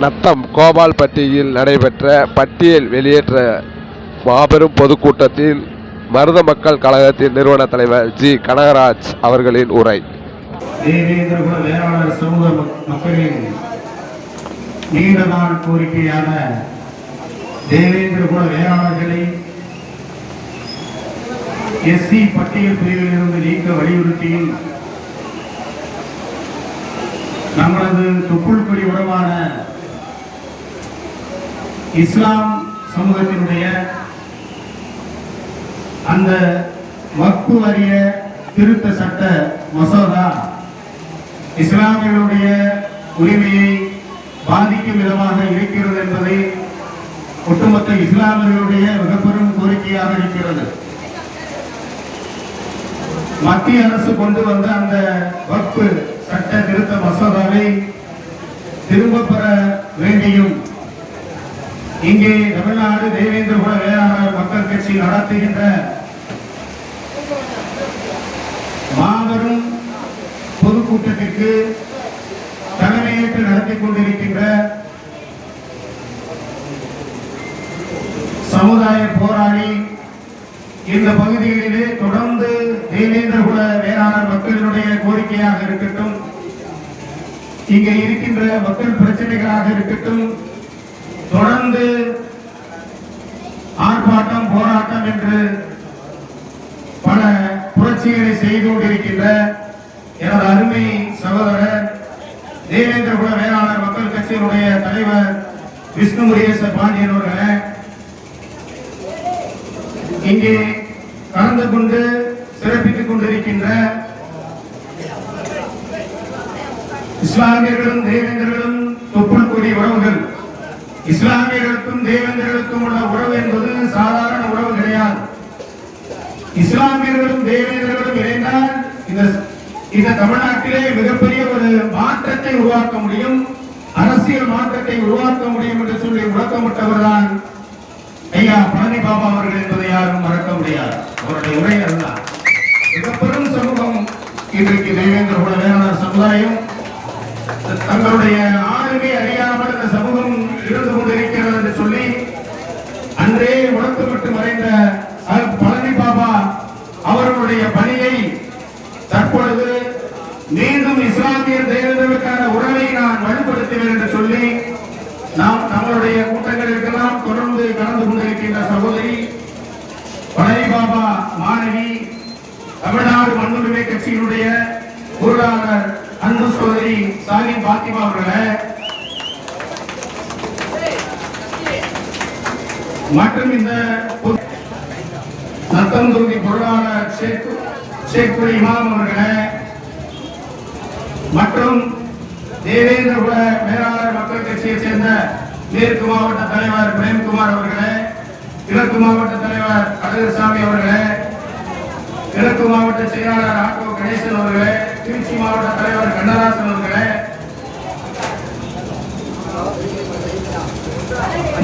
நத்தம் கோபால்பட்டியில் நடைபெற்ற பட்டியல் வெளியேற்ற மாபெரும் பொதுக்கூட்டத்தில் மருத மக்கள் கழகத்தின் நிறுவன தலைவர் ஜி கனகராஜ் அவர்களின் உரை. தேவேந்திரகுல வேளாளர் சமூக மக்களின் நீண்ட நாள் கோரிக்கையான தேவேந்திரகுல வேளாளர்களை எஸ்சி பட்டியல் பிரிவில் இருந்து நீக்க வலியுறுத்தியும் நமது தொப்புள் கொடி உறவான இஸ்லாம் சமூகத்தினுடைய அந்த வக்ஃபு வாரிய திருத்த சட்ட மசோதா இஸ்லாமியர்களுடைய உரிமையை பாதிக்கும் விதமாக இருக்கிறது என்பதை ஒட்டுமொத்த இஸ்லாமியர்களுடைய மிகப்பெரும் கோரிக்கையாக இருக்கிறது. மத்திய அரசு கொண்டு வந்த அந்த வக்ஃபு சட்ட திருத்த மசோதாவை திரும்ப பெற வேண்டியும் இங்கே தமிழ்நாடு தேவேந்திரகுல வேளாளர் மக்கள் கட்சி நடத்துகின்ற மாபெரும் பொதுக்கூட்டத்திற்கு தலைமையேற்று நடத்தி கொண்டிருக்கின்ற சமுதாய போராளி இந்த பகுதிகளிலே தொடர்ந்து தேவேந்திரகுல வேளாளர் மக்களினுடைய கோரிக்கையாக இருக்கட்டும், இங்கே இருக்கின்ற மக்கள் பிரச்சனைகளாக இருக்கட்டும், தொடர்ந்து ஆர்ப்பாட்டம் போராட்டம் என்று பல புரட்சிகளை செய்து கொண்டிருக்கின்ற எனது அருமை சகோதரர் தேவேந்திரகுல வேளாளர் மக்கள் கட்சியினுடைய தலைவர் விஷ்ணு முருகேச பாண்டியன் அவர்களே, இங்கே கலந்து கொண்டு சிறப்பித்துக் கொண்டிருக்கின்ற இஸ்லாமியர்களும் தேவேந்திரர்களும் தொப்புள் கொடி உறவுகள். இஸ்லாமியர்களுக்கும் தேவேந்திரர்களுக்கும் உள்ள உறவு என்பது சாதாரண உறவு கிடையாது. இஸ்லாமியர்களும் தேவேந்திரர்களும் இணைந்தால் இந்த தமிழ்நாட்டிலே மிகப்பெரிய ஒரு மாற்றத்தை உருவாக்க முடியும், அரசியல் மாற்றத்தை உருவாக்க முடியும் என்று சொல்லி முழக்கமிட்டவர் தான் ஐயா பழனி பாபா அவர்கள் என்பதை யாரும் மறக்க முடியாது. அவருடைய உரை அதுதான். மிகப்பெரும் சமூகம் இன்றைக்கு தேவேந்திரகுல வேளாளர் சமுதாயம் தங்களுடைய ஆளுமை அறியாமல் இந்த சமூகம் இருந்து கொண்டிருக்கிறது என்று சொல்லி அன்றே முழக்கமிட்டு மறைந்த பழனி பாபா அவர்களுடைய பணியை தற்பொழுது மீண்டும் இஸ்லாமியர் தேவேந்திரர்களுக்கான உறவை நான் வலுப்படுத்துவேன் என்று சொல்லி நாம் நம்மளுடைய கூட்டங்களுக்கெல்லாம் தொடர்ந்து கலந்து கொண்டிருக்கின்ற சகோதரி பழனி பாபா மாணவி தமிழ்நாடு மண்ணுரிமை கட்சியினுடைய பொருளாளர் அன்பு சகோதரி சாலிம் பாத்திமா அவர்களே, மற்றும் இந்த நத்தம் தொகுதி பொருளாளர் ஷேக் இமாம் அவர்களே, மற்றும் தேவேந்திரகுல வேளாளர் மக்கள் கட்சியை சேர்ந்த மேற்கு மாவட்ட தலைவர் பிரேம்குமார் அவர்களே, கிழக்கு மாவட்ட தலைவர் அழகுசாமி அவர்களே, கிழக்கு மாவட்ட செயலாளர் ஆட்டோ கணேசன் அவர்களே, திருச்சி மாவட்ட தலைவர் கண்ணதாசன் அவர்களே,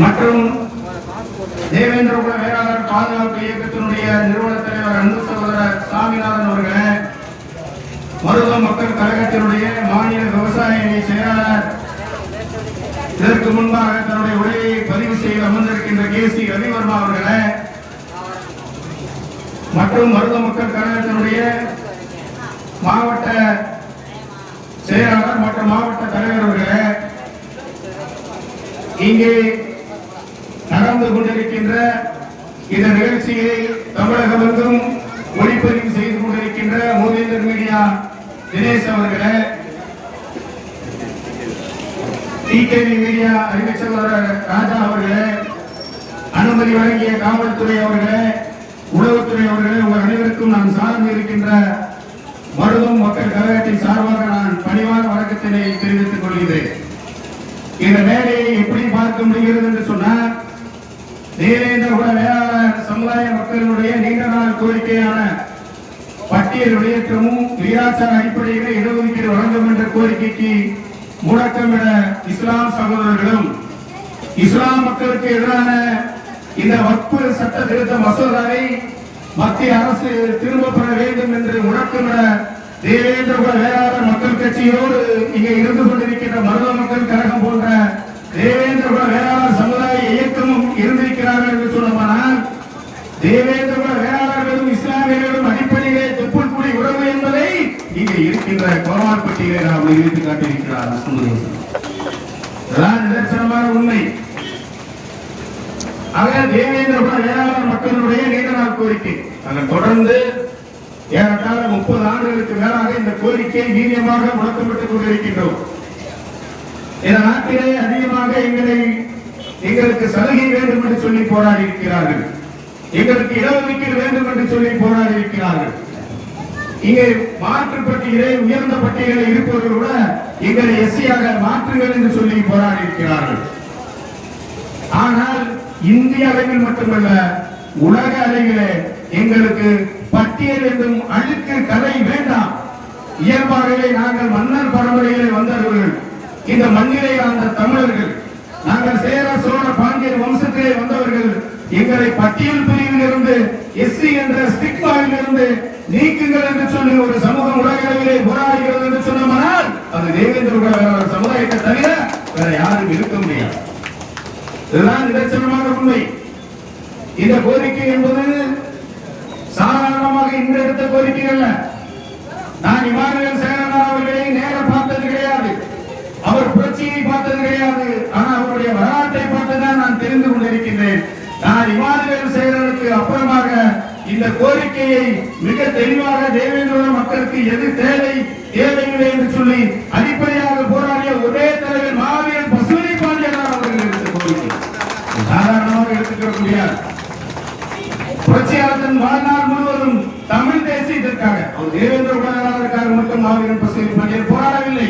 மற்றும் தேவேந்திரகுல வேளாளர் பாதுகாப்பு இயக்கத்தினுடைய நிறுவன தலைவர் அன்பு சகோதரர் சாமிநாதன் அவர்களே, மருத மக்கள் கழகத்தினுடைய மாநில விவசாய அணி செயலாளர் இதற்கு முன்பாக தன்னுடைய உரையை பதிவு செய்து அமர்ந்திருக்கின்ற கேசி ரவிவர்மா அவர்களே, மற்றும் மருத மக்கள் கழகத்தினுடைய மாவட்ட செயலாளர் மற்றும் மாவட்ட தலைவர் அவர்களே, இங்கே நடந்து கொண்டிருக்கின்ற இந்த நிகழ்ச்சியை தமிழகமெங்கும் ஒளிப்பதிவு செய்து கொண்டிருக்கின்ற மூவேந்தர் மீடியா தினேஷ் அவர்களே, டிகேவி மீடியா அறிவிச்சவர் ராஜா அவர்களே, அனுமதி வழங்கிய காவல்துறை அவர்களே, உளவுத்துறை அவர்களே, உங்கள் அனைவருக்கும் நான் சார்ந்து இருக்கின்ற மருதம் மக்கள் கழகத்தின் சார்பாக நான் பணிவான வணக்கத்தினை தெரிவித்துக் கொள்கிறேன். இந்த வேலையை எப்படி பார்க்க முடிகிறது என்று சொன்னால், தேவேந்திரகுல வேளாளர் சமுதாய மக்களுடைய நீண்ட நாள் கோரிக்கையான பட்டியல் வெளியேற்றமும் விகிதாச்சார அடிப்படையில் இடஒதுக்கீடு வழங்கும் என்ற கோரிக்கைக்கு முழக்கமிட இஸ்லாம் சகோதரர்களும் இஸ்லாம் மக்களுக்கு எதிரான இந்த வக்ஃபு சட்ட திருத்த மசோதாவை மத்திய அரசு திரும்ப பெற வேண்டும் என்று முழக்கமிட தேவேந்திரகுல வேளாளர் மக்கள் கட்சியோடு இங்கே இருந்து கொண்டிருக்கின்ற மருத மக்கள் கழகம் போன்ற இதுதான் நிதர்சனமான உண்மை. ஆக தேவேந்திர குல வேளாளர் மக்களுடைய நீண்ட நாள் கோரிக்கை. நாங்கள் தொடர்ந்து ஏறத்தாழ 30 ஆண்டுகளுக்கு மேலாக இந்த கோரிக்கையை வீரியமாக முழக்கமிட்டுக் கொண்டிருக்கின்றோம். இந்த நாட்டிலே அதிகமாக எங்களுக்கு சலுகை வேண்டும் என்று சொல்லி போராடி இருக்கிறார்கள். எங்களுக்கு இடஒதுக்கீடு வேண்டும் என்று சொல்லி போராடி இருக்கிறார்கள். இங்கே மாற்று பட்டியலை உயர்ந்த பட்டியலில் இருப்பவர்கள் கூட எங்களை எஸ்சியாக மாற்றுங்கள் என்று சொல்லி போராடி இருக்கிறார்கள். ஆனால் இந்திய அளவில் மட்டுமல்ல, உலக அளவிலே எங்களுக்கு பட்டியல் என்றும் அழுக்கு கலை வேண்டாம். இயல்பாகவே நாங்கள் மன்னர் பரம்பரையிலே வந்தவர்கள், இந்த மண்ணிலே அந்த தமிழர்கள், நாங்கள் சேர சோழ பாண்டியர் வம்சத்திலே வந்தவர்கள். எங்களை பட்டியல் பிரிவில் இருந்து எஸ்சி என்ற ஸ்டிக்மாவில் இருந்து நீக்குங்கள் என்று சொல்லி ஒரு சமூகம் உலக அளவிலே போராடுகிறது என்று சொன்னால் அது தேவேந்திர குல வேளாளர் சமுதாயத்தை தவிர வேற யாரும் இருக்க முடியாது. இதுதான் நிதர்சனமான உண்மை. இந்த கோரிக்கை என்பது சாதாரணமாக இன்று எடுத்த கோரிக்கை அல்ல. நான் இமானுவேல் சேகரன் அவர்களை நேர பார்த்தது கிடையாது, அவர் புரட்சியை பார்த்தது கிடையாது. ஆனால் அவருடைய வரலாற்றை பார்த்துதான் நான் தெரிந்து கொண்டிருக்கின்றேன். நான் இமானுவேல் சேகரனுக்கு அப்புறமாக இந்த கோரிக்கையை மிக தெளிவாக தேவேந்திர மக்களுக்கு எது தேவையில்லை என்று சொல்லி அடிப்படையாக போராடிய ஒரே தலைவர் மாவீரன் பசுமணி பாண்டியனார் அவர்கள் எடுத்த கோரிக்கை சாதாரணமாக எடுத்துக்க முடியாது. புரட்சியாளர் வாழ்நாள் முழுவதும் தமிழ் தேசியத்திற்காக, அவர் தேவேந்திர குலவேளாளருக்காக மட்டும் மாவீரன் பசுமணி பாண்டியன் போராடவில்லை.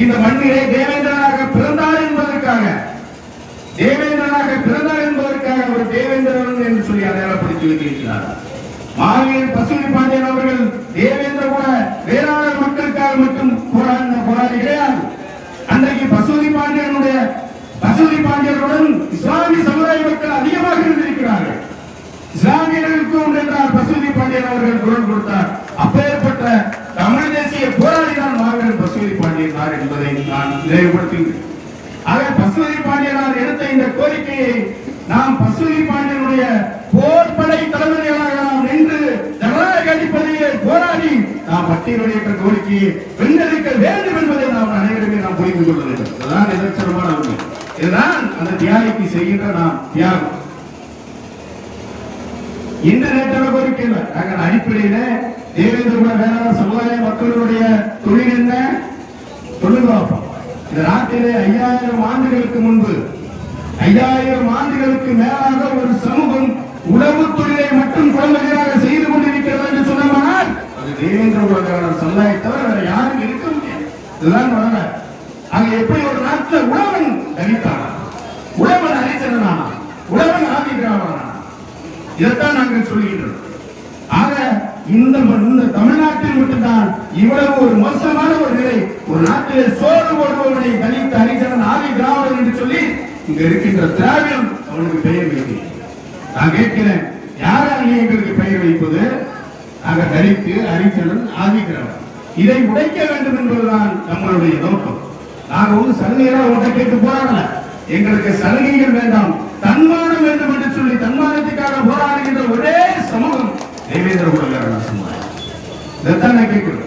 இந்த மண்ணிலே தேவேந்திரனாக பிறந்தார் என்பதற்காக, அவர் தேவேந்திரன் என்று சொல்லி அடையாளப்படுத்தி வைத்திருக்கிறார். மாவீரன் பசுமணி பாண்டியன் அவர்கள் தேவேந்திர குல வேளாளர் மக்களுக்காக மட்டும் போராடி கிடையாது. அன்றைக்கு பசுமணி பாண்டியருடன் இஸ்லாமிய சமுதாய மக்கள் அதிகமாக இருந்திருக்கிறார்கள். இஸ்லாமியர்களுக்கு ஒன்றென்றார் பசுமணி பாண்டியன் அவர்கள் குரல் கொடுத்தார். அப்பேற்பட்ட தமிழ் தேசிய போராடிதான் மாவீரன் பசுமணி பாண்டியனார் என்பதை நான் நினைவுபடுத்துகிறேன். ஆக பசுமணி பாண்டியனார் எடுத்த இந்த கோரிக்கையை நாம் பசுமணி பாண்டியனுடைய போர்படை தலைவர்களாக நாம் நின்று ஜனநாயக அடிப்படையில் போராடி நாம் பட்டியலுடைய கோரிக்கையை வென்றெடுக்க வேண்டும் என்பதை நாம் அனைவருமே நாம் புரிந்து கொள்ள வேண்டும். இதுதான் நிதர்சனமான உண்மை. இதுதான் அந்த தியாகிக்கு செய்கின்ற நாம் தியாகம். இந்த நேற்றான கோரிக்கை இல்லை. நாங்கள் அடிப்படையில தேவேந்திர குல வேளாளர் சமுதாய மக்களுடைய தொழில் என்ன சொல்லுங்க. இந்த நாட்டிலே 5000 ஆண்டுகளுக்கு முன்பு, 5000 ஆண்டுகளுக்கு மேலாக ஒரு சமூகம் உணவு தொழிலை மட்டும் குழந்தைகளாக செய்து கொண்டிருக்கிறது என்று சொன்னால் அது தேவேந்திர குல வேளாளர் சமுதாயத்தவர் வேற யாரும் இருக்க முடியாது. இதுதான் வரலாறு. அங்க எப்படி ஒரு நாட்டில் உழவன் தனித்தானா, உழவன் அரிசனானா, உழவன் ஆதிகிராமனா, இதைத்தான் நாங்கள் சொல்லுகின்றோம். ஆக இந்த தமிழ்நாட்டில் மட்டும்தான் இவ்வளவு ஒரு மோசமான ஒரு நிலை. ஒரு நாட்டிலே சோறு போடுபவனை தலித் ஹரிஜனன் ஆதி திராவிடன் என்று சொல்லி இங்க இருக்கின்ற திராவிடம் அவனுக்கு பெயர் வைக்கிறேன். நான் கேட்கிறேன், யாரால் எங்களுக்கு பெயர் வைப்பது? நாங்க தலித்து ஹரிஜனன் ஆதி திராவிடன் இதை உடைக்க வேண்டும் என்பதுதான் நம்மளுடைய நோக்கம். நாங்க ஒரு சலுகையெல்லாம் உடை கேட்டு போராடல. எங்களுக்கு சலுகைகள் வேண்டாம், தன்மானம் வேண்டும் என்று சொல்லி தன்மானத்துக்காக போராடுகின்ற ஒரே சமூகம் தேவேந்திர குல வேளாளர் சமுதாயம். இதைத்தான் நான் கேட்கிறோம்.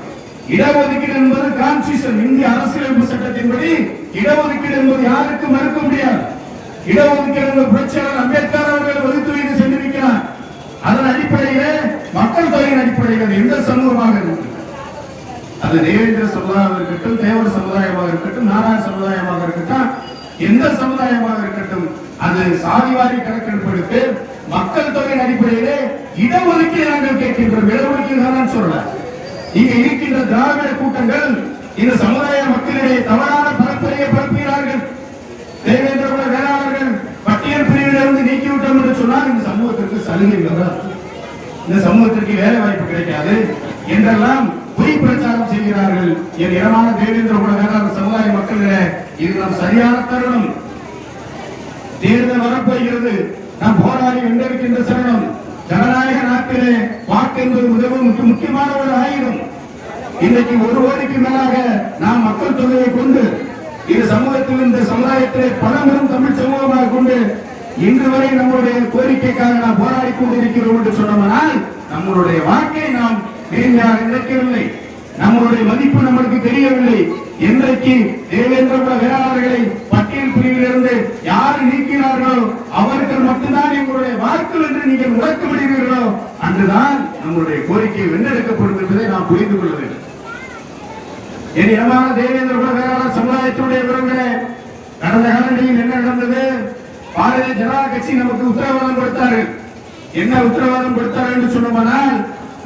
இடஒதுக்கீடு என்பது கான்ஸ்டிடியூஷன், இந்திய அரசியலமைப்பு சட்டத்தின்படி இடஒதுக்கீடு என்பது யாருக்கும் மறுக்க முடியாது. இடஒதுக்கீடு என்பது புரட்சியாளர் அம்பேத்கர் அவர்கள் வகுத்து வைத்து சென்றிருக்கிறார். அதன் அடிப்படையிலே மக்கள் தொகையின் அடிப்படையில் எந்த சமூகமாக இருக்கும், அது தேவேந்திர சமுதாயமாக இருக்கட்டும், தேவர் சமுதாயமாக இருக்கட்டும், நாராயண சமுதாயமாக இருக்கட்டும், எந்த சமுதாயமாக இருக்கட்டும், அது சாதிவாரி கணக்கெடுப்பு எடுத்து மக்கள் தொகையின் அடிப்படையிலே இடஒதுக்கீடு நாங்கள் கேட்கின்றோம். இடஒதுக்கீடு தான் சொல்ல. இங்க இருக்கின்ற திராவிட கூட்டங்கள் இந்த சமுதாய மக்களிடையே தவறான பரப்புரையை பரப்புகிறார்கள். தேவேந்திர குல வேளாளர்கள் பட்டியல் பிரிவிலிருந்து நீக்கிவிட்டோம் என்று சொன்னால் இந்த சமூகத்திற்கு சலுகை வராது, இந்த சமூகத்திற்கு வேலை வாய்ப்பு கிடைக்காது என்றெல்லாம் பொய் பிரச்சாரம் செய்கிறார்கள். என் இடமான தேவேந்திர குல வேளாளர் சமுதாய மக்களிடையே இது நம் சரியான தருணம். தேர்தல் வரப்போகிறது, நாம் போராடி வென்றிருக்கின்ற சரணம். ஜனநாயக நாட்டிலே வாக்கு என்பது மிகவும் முக்கியமான ஒரு ஆயுதம். இன்றைக்கு 1 கோடிக்கு மேலாக நாம் மக்கள் தொகையை கொண்டு இந்த சமூகத்தில், இந்த சமுதாயத்திலே பலரும் தமிழ் சமூகமாக கொண்டு இன்று வரை நம்முடைய கோரிக்கைக்காக நாம் போராடி கொண்டிருக்கிறோம் என்று சொன்னோம்னால் நம்மளுடைய வாக்கை நாம் நேர்மையாக நினைக்கவில்லை, நம்மளுடைய மதிப்பு நம்மளுக்கு தெரியவில்லை. இன்றைக்கு தேவேந்திர குல வேளாளர்களை பட்டியல் வாக்கு என்று நீங்கள் முழக்கமிடுகிறீர்களோ அன்றுதான் நம்முடைய கோரிக்கை வென்றெடுக்கப்படும் என்பதை நாம் புரிந்து கொள்ள வேண்டும். என் இனமான தேவேந்திர குல வேளாளர் சமுதாயத்துடைய உறவுகளே, கடந்த காலங்களில் என்ன நடந்தது? பாரதிய ஜனதா கட்சி நமக்கு உத்தரவாதம் கொடுத்தார்கள். என்ன உத்தரவாதம் கொடுத்தார்கள் என்று சொன்னோம்னால்,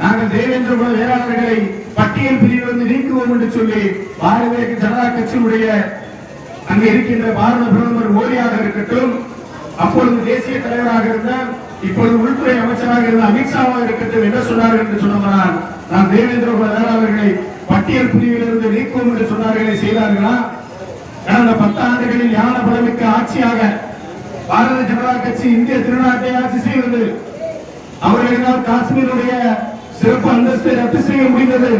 நாங்கள் தேவேந்திர குல வேளாளர்களை பட்டியல் பிரிவிலிருந்து நீக்குவோம் என்று சொல்லி பாரதிய ஜனதா கட்சியினுடைய அங்கே இருக்கின்ற பாரத பிரதமர் மோடியாக இருக்கட்டும், அப்பொழுது தேசிய தலைவராக இருந்த இப்பொழுது உள்துறை அமைச்சராக இருந்த அமித்ஷாவாக இருக்கட்டும், என்ன சொன்னார்கள் என்று சொன்னோம்னால், நான் தேவேந்திர குல வேளாளர்களை பட்டியல் பிரிவிலிருந்து நீக்குவோம் என்று சொன்னார்களே, செய்தார்களா? கடந்த 10 ஆண்டுகளில் ஞான பலமிக்க ஆட்சியாக பாரதிய ஜனதா கட்சி இந்திய திருநாட்டை ஆட்சி செய்தது. அவர்களினால் காஷ்மீருடைய சிறப்பு அந்தஸ்தை ரத்து செய்ய முடிந்தது.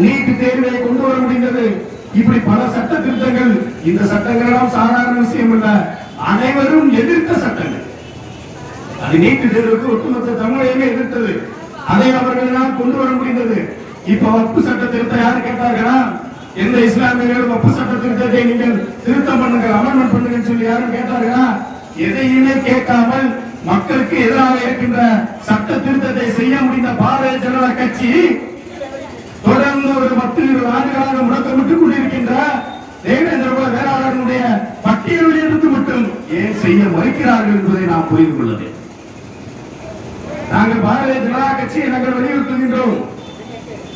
நீட் தேர்வை கொண்டு வர முடிந்தது. இப்படி பல சட்ட திருத்தங்கள். இந்த சட்டங்கள் எல்லாம் சாதாரண விஷயம் அல்ல, அனைவரும் எதிர்த்த சட்டங்கள். அது நீட் தேர்வுக்கு ஒட்டுமொத்த தமிழையுமே எதிர்த்தது. அதை அவர்களால் கொண்டு வர முடிந்தது. இப்ப வக்பு சட்ட திருத்தம் யாரு கேட்டார்களா? எந்த இஸ்லாமியர்கள் வக்பு சட்ட திருத்தத்தை நீங்கள் திருத்தம் பண்ணுங்க, அமெண்ட்மென்ட் பண்ணுங்கன்னு சொல்லி யாரும் கேட்டார்களா? எதையுமே கேட்காமல் மக்களுக்கு எதிராக இருக்கின்ற சட்ட திருத்தத்தை செய்ய முடிந்த பாரதிய ஜனதா கட்சி தொடர்ந்து ஒரு 10-20 ஆண்டுகளாக முடக்கமிட்டுக் கொண்டிருக்கின்ற தேவேந்திர குல வேளாளர்களுடைய பட்டியலில் இருந்து மட்டும் ஏன் செய்ய மறுக்கிறார்கள் என்பதை நாம் புரிந்து கொள்ள வேண்டும். நாங்கள் பாரதிய ஜனதா கட்சியை நாங்கள் வலியுறுத்துகின்றோம்.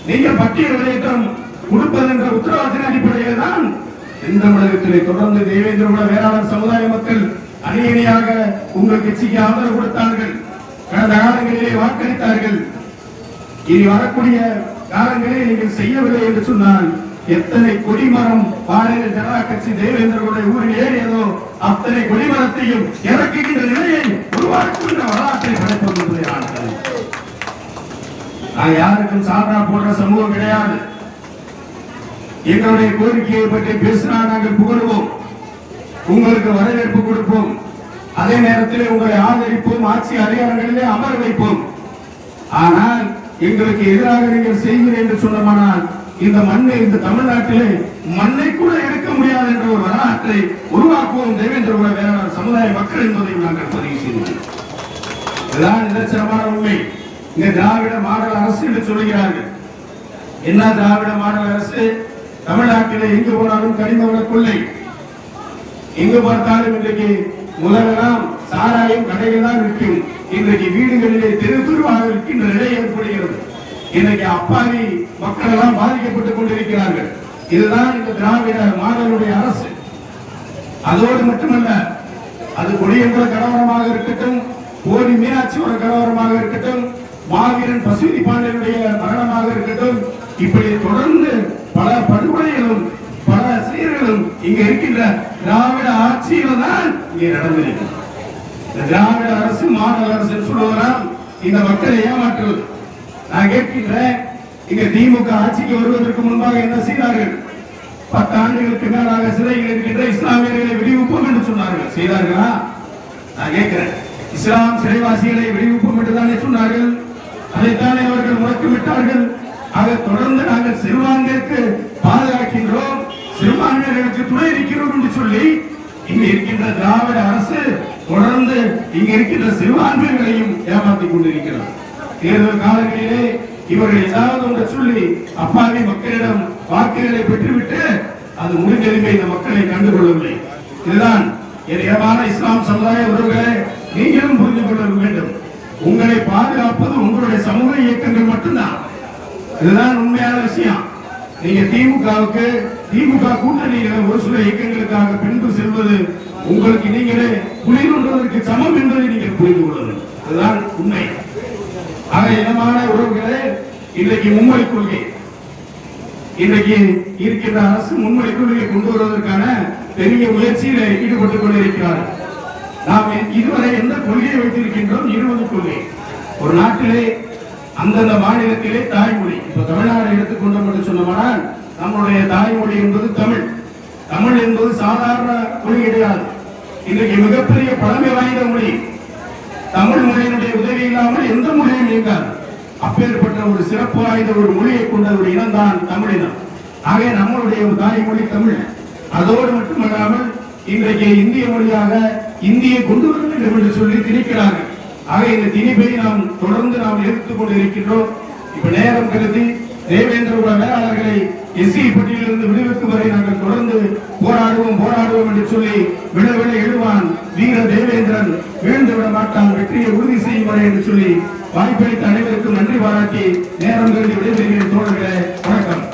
நீங்கள் பட்டியல் வெளியேற்றம் கொடுப்பது என்ற உத்தரவாதத்தின் அடிப்படையில் தான் இந்த தமிழகத்திலே தொடர்ந்து தேவேந்திர குல வேளாளர் சமுதாய மக்கள் அணியணியாக உங்கள் கட்சிக்கு ஆதரவு கொடுத்தார்கள். கடந்த காலங்களிலே வாக்களித்தார்கள். இனி வரக்கூடிய காலங்களில் நீங்கள் செய்யவில்லை என்று சொன்னால் எத்தனை கொடிமரம் பாரதிய ஜனதா கட்சி தேவேந்திரனுடைய ஊரில் ஏறியதோ அத்தனை கொடிமரத்தையும் இறக்குகின்ற நிலையை உருவாக்குகின்ற வரலாற்றை படைப்பது என்பதை நான் யாருக்கும் சாதா போன்ற சமூகம் கிடையாது. எங்களுடைய கோரிக்கையை பற்றி பேசினால் நாங்கள் புகழ்வோம், உங்களுக்கு வரவேற்பு கொடுப்போம், அதே நேரத்தில் உங்களை ஆதரிப்போம், ஆட்சி அதிகாரங்களிலே அமர வைப்போம். ஆனால் எங்களுக்கு எதிராக நீங்கள் செய்கிறீர்கள் என்று சொன்னமானால் இந்த மண்ணை, இந்த தமிழ்நாட்டிலே மண்ணை கூட எடுக்க முடியாது என்ற ஒரு வரலாற்றை உருவாக்குவோம் தேவேந்திர குல வேளாளர் சமுதாய மக்கள் என்பதையும் நாங்கள் பதிவு செய்தோம். இதுதான் நிதர்சனமான உண்மை. இங்க திராவிட மாடல் அரசு என்று சொல்கிறார்கள். என்ன திராவிட மாடல் அரசு? தமிழ்நாட்டிலே எங்கு போனாலும் கனிம வள கொள்ளை, எங்கு பார்த்தாலும் இன்றைக்கு முதலெல்லாம் சாராயம் கடைகள் தான் விற்கும். இன்றைக்கு வீடுகளிலே தெரு தெருவாக இருக்கின்ற நிலை ஏற்படுகிறது. இன்றைக்கு அப்பாவி மக்கள் எல்லாம் பாதிக்கப்பட்டுக் கொண்டிருக்கிறார்கள். இதுதான் இந்த திராவிட மாடலுடைய அரசு. அதோடு மட்டுமல்ல, அது கொடியங்குள கலவரமாக இருக்கட்டும், கோடி மீனாட்சியோட கலவரமாக இருக்கட்டும், மாவீரன் பசுதி பாண்டியனுடைய மரணமாக இருக்கட்டும், இப்படி தொடர்ந்து பல படுகொலைகளும் பல செயல்களும் இங்க இருக்கின்ற திராவிட ஆட்சியில தான் இங்கே நடந்திருக்கு. திராவிட அரசு மாடல் அரசு சொல்லுவதால் இந்த மக்களை ஏமாற்றுவது. நான் கேட்கின்றேன், இங்க திமுக ஆட்சிக்கு வருவதற்கு முன்பாக என்ன செய்தார்கள்? 10 ஆண்டுகளுக்கு மேலாக சிறையில் இருக்கின்ற இஸ்லாமியர்களை விடுவிப்போம் என்று சொன்னார்கள். செய்தார்களா? நான் கேட்கிறேன். இஸ்லாம் சிறைவாசிகளை விடுவிப்போம் என்று தானே சொன்னார்கள். அதைத்தானே அவர்கள் முழக்கமிட்டார்கள். ஆக தொடர்ந்து நாங்கள் சிறுபான்மையினருக்கு பாதுகாக்கின்றோம், சிறுபான்மையினருக்கு துணை இருக்கிறோம் என்று சொல்லி இங்க இருக்கின்ற திராவிட அரசு தொடர்ந்து இங்க இருக்கின்ற சிறுபான்மையினரையும் ஏமாற்றிக் கொண்டிருக்கிறது. தேர்தல் காலங்களிலே இவர்கள் ஏதாவது ஒன்று சொல்லி அப்பாவி மக்களிடம் வாக்குகளை பெற்றுவிட்டு அது முடிந்ததுமே இந்த மக்களை கண்டுகொள்ளவில்லை. இதுதான் ஏராளமான இஸ்லாம் சமுதாய உறவுகளை நீங்களும் புரிந்து கொள்ள வேண்டும். உங்களை பாதுகாப்பது உங்களுடைய சமூக இயக்கங்கள் மட்டும்தான். இதுதான் உண்மையான விஷயம். நீங்க திமுகவுக்கு, திமுக கூட்டணியில் ஒரு சில இயக்கங்களுக்காக பின்பு செல்வது உங்களுக்கு நீங்களே புரிந்துள்ளதற்கு சமம் என்பதை நீங்கள் புரிந்து கொள்ளுங்கள். இதுதான் உண்மை. ஆக இனமான உறவுகளே, இன்றைக்கு மும்மொழி கொள்கை, இன்றைக்கு இருக்கின்ற அரசு மும்மொழி கொள்கையை கொண்டு வருவதற்கான பெரிய முயற்சியில் ஈடுபட்டுக் கொண்டிருக்கிறார்கள். நாம் இதுவரை எந்த கொள்கையை வைத்திருக்கின்றோம்? 20 கொள்கை. ஒரு நாட்டிலே அந்தந்த மாநிலத்திலே தாய்மொழி, இப்ப தமிழ்நாடு எடுத்துக்கொண்டோம் என்று சொன்னோம்னால் நம்முடைய தாய்மொழி என்பது தமிழ். தமிழ் என்பது சாதாரண மொழி கிடையாது. இன்றைக்கு மிகப்பெரிய பழமை வாய்ந்த மொழி. தமிழ் மொழியினுடைய உதவி இல்லாமல் எந்த மொழியும் இயங்காது. அப்பேற்பட்ட ஒரு சிறப்பு வாய்ந்த ஒரு மொழியை கொண்ட ஒரு இனம்தான் தமிழினம். ஆக நம்மளுடைய தாய்மொழி தமிழ். அதோடு மட்டுமல்லாமல் இன்றைக்கு இந்திய மொழியாக இந்தியை கொண்டு வர வேண்டும் என்று சொல்லி திணிக்கிறார்கள். ஆக இந்த திணிப்பை நாம் தொடர்ந்து எதிர்த்துக் கொண்டிருக்கின்றோம். இப்ப நேரம் கருதி தேவேந்திர குல வேளாளர்களை எஸ்சி பட்டியலிருந்து விடுவிக்கும் வரை நாங்கள் தொடர்ந்து போராடுவோம் என்று சொல்லி விட எழுவான் வீர தேவேந்திரன் வீழ்ந்து விட மாட்டான், வெற்றியை உறுதி செய்யும் வரை என்று சொல்லி வாய்ப்பளித்த அனைவருக்கும் நன்றி பாராட்டி நேரம் கருதி விடைபெறுகிறேன். தோழர்களே, வணக்கம்.